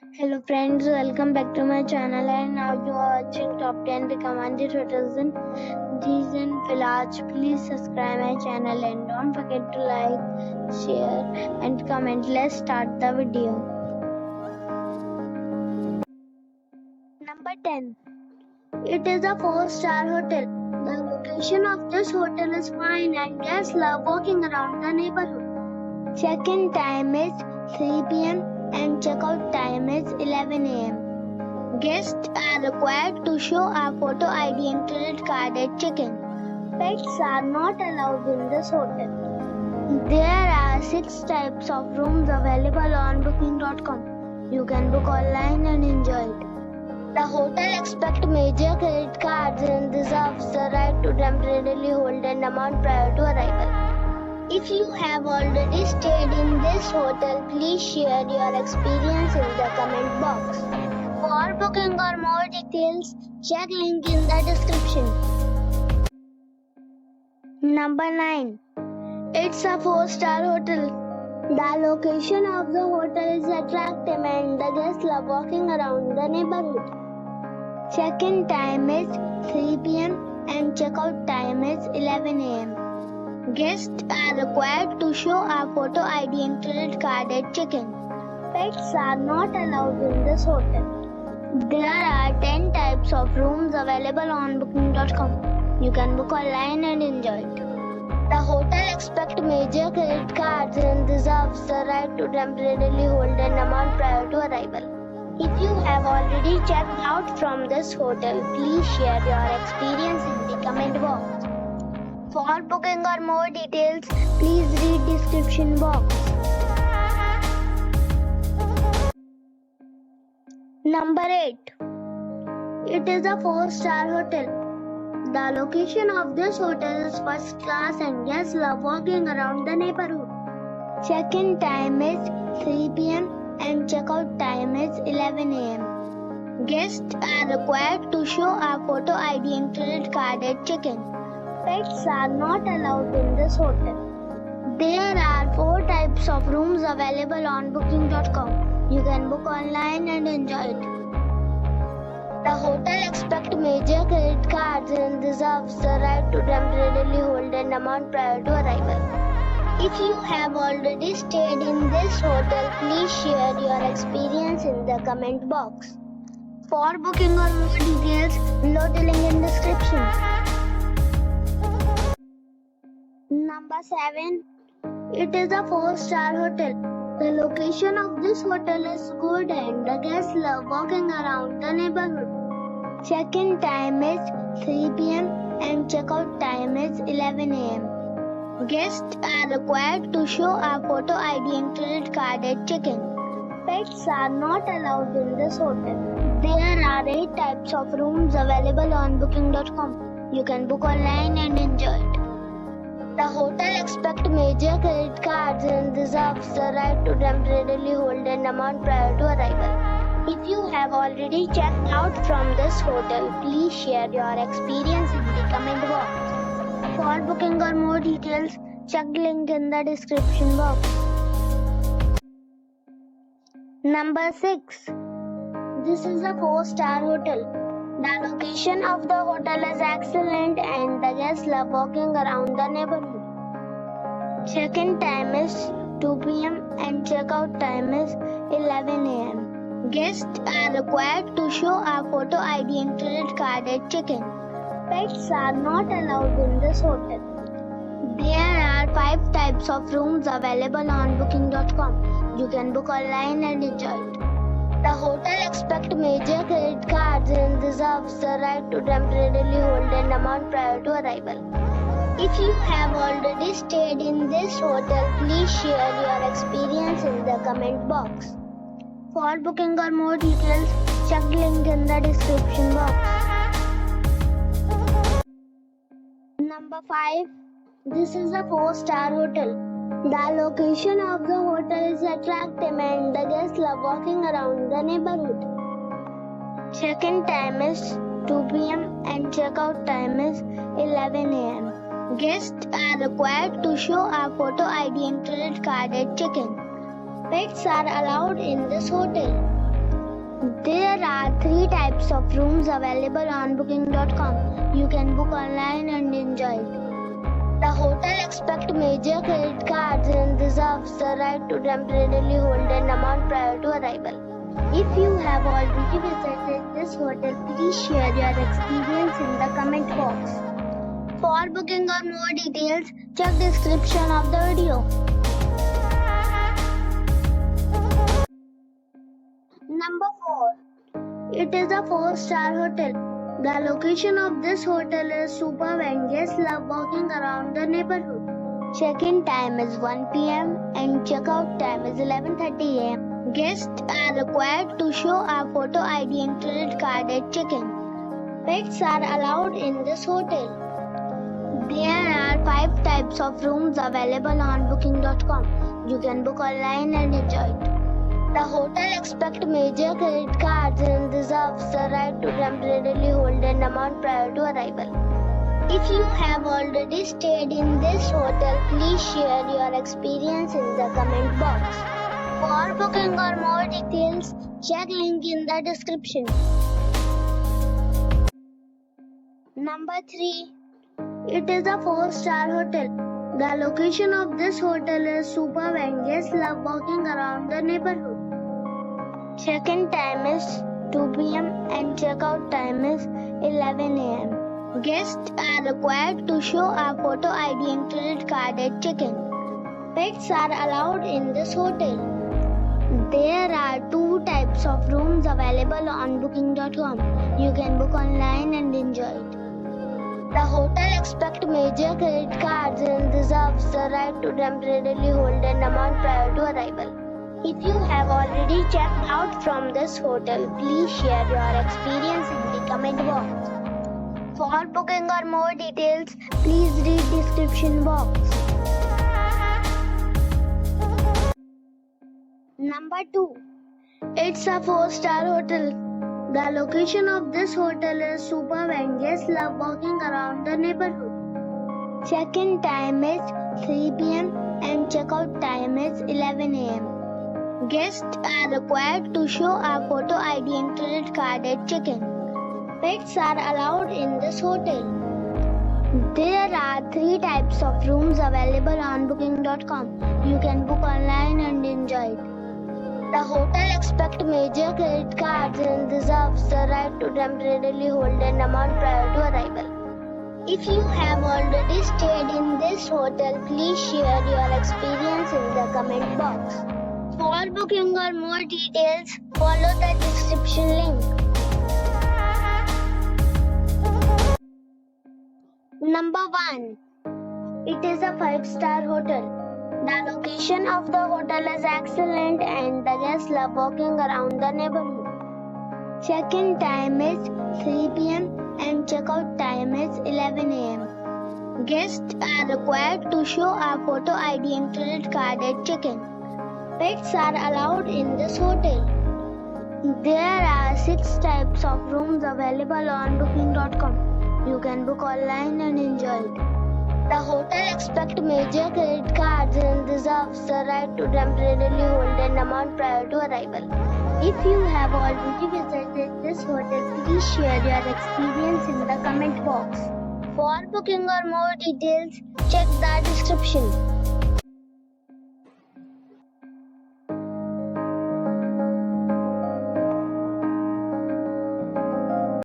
Hello friends, welcome back to my channel and now you are watching top 10 recommended hotels in region Village. Please subscribe my channel and don't forget to like, share and comment. Let's start the video. Number 10. It is a 4-star hotel. The location of this hotel is fine and guests love walking around the neighborhood. Check-in time is 3 p.m. and checkout time is 11 a.m. Guests are required to show a photo ID and credit card at check-in. Pets are not allowed in this hotel. There are 6 types of rooms available on booking.com. You can book online and enjoy it. The hotel expects major credit cards and reserves the right to temporarily hold an amount prior to arrival. If you have already stayed in this hotel, please share your experience in the comment box. For booking or more details, check link in the description. Number 9. It's a 4-star hotel. The location of the hotel is attractive and the guests love walking around the neighborhood. Check-in time is 3 p.m. and checkout time is 11 a.m. Guests are required to show a photo ID and credit card at check-in. Pets are not allowed in this hotel. There are 10 types of rooms available on booking.com. You can book online and enjoy it. The hotel expects major credit cards and reserves the right to temporarily hold an amount prior to arrival. If you have already checked out from this hotel, please share your experience in the comment box. For booking or more details, please read description box. Number 8. It is a 4-star hotel. The location of this hotel is first class and guests love walking around the neighborhood. Check-in time is 3 p.m. and checkout time is 11 a.m. Guests are required to show a photo ID and credit card at check-in. Pets are not allowed in this hotel. There are 4 types of rooms available on booking.com. You can book online and enjoy it. The hotel expects major credit cards and reserves the right to temporarily hold an amount prior to arrival. If you have already stayed in this hotel, please share your experience in the comment box. For booking or more details, note the link in description. Number 7. It is a 4-star hotel. The location of this hotel is good and the guests love walking around the neighborhood. Check-in time is 3 p.m. and checkout time is 11 a.m. Guests are required to show a photo ID and credit card at check-in. Pets are not allowed in this hotel. There are 8 types of rooms available on booking.com. You can book online and enjoy it. The hotel expects major credit cards and reserves the right to temporarily hold an amount prior to arrival. If you have already checked out from this hotel, please share your experience in the comment box. For booking or more details, check link in the description box. Number 6. This is a 4-star hotel. The location of the hotel is excellent and the guests love walking around the neighborhood. Check-in time is 2 p.m. and checkout time is 11 a.m. Guests are required to show a photo ID and credit card at check-in. Pets are not allowed in this hotel. There are 5 types of rooms available on booking.com. You can book online and enjoy it. The hotel expects major credit cards and reserves the right to temporarily hold an amount prior to arrival. If you have already stayed in this hotel, please share your experience in the comment box. For booking or more details, check link in the description box. Number 5. This is a 4-star hotel. The location of the hotel is attractive and the guests love walking around the neighborhood. Check-in time is 2 p.m. and checkout time is 11 a.m. Guests are required to show a photo ID and credit card at check-in. Pets are allowed in this hotel. There are 3 types of rooms available on booking.com. You can book online and enjoy it. The hotel accepts major credit cards and reserves the right to temporarily hold an amount prior to arrival. If you have already visited this hotel, please share your experience in the comment box. For booking or more details, check description of the video. Number 4. It is a 4-star hotel. The location of this hotel is superb and guests love walking around the neighborhood. Check-in time is 1 p.m. and check-out time is 11:30 a.m. Guests are required to show a photo ID and credit card at check-in. Pets are allowed in this hotel. There are 5 types of rooms available on booking.com. You can book online and enjoy it. The hotel accepts major credit cards and reserves the right to temporarily hold an amount prior to arrival. If you have already stayed in this hotel, please share your experience in the comment box. For booking or more details, check link in the description. Number 3. It is a 4-star hotel. The location of this hotel is superb and guests love walking around the neighborhood. Check-in time is 2 p.m. and check-out time is 11 a.m. Guests are required to show a photo ID and credit card at check-in. Pets are allowed in this hotel. There are 2 types of rooms available on booking.com. You can book online and enjoy it. The hotel accepts major credit cards and reserves the right to temporarily hold an amount prior to arrival. If you have already checked out from this hotel, please share your experience in the comment box. For booking or more details, please read description box. Number 2. It's a 4-star hotel. The location of this hotel is superb and guests love walking around the neighborhood. Check-in time is 3 p.m. and check-out time is 11 a.m. Guests are required to show a photo ID and credit card at check-in. Pets are allowed in this hotel. There are 3 types of rooms available on booking.com. You can book online and enjoy it. The hotel accepts major credit cards and reserves the right to temporarily hold an amount prior to arrival. If you have already stayed in this hotel, please share your experience in the comment box. For booking or more details, follow the description link. Number 1. It is a 5-star hotel. The location of the hotel is excellent and the guests love walking around the neighborhood. Check-in time is 3 p.m. and check-out time is 11 a.m. Guests are required to show a photo ID and credit card at check-in. Pets are allowed in this hotel. There are 6 types of rooms available on booking.com. You can book online and enjoy it. The hotel accepts major credit cards and reserves the right to temporarily hold an amount prior to arrival. If you have already visited this hotel, please share your experience in the comment box. For booking or more details, check the description.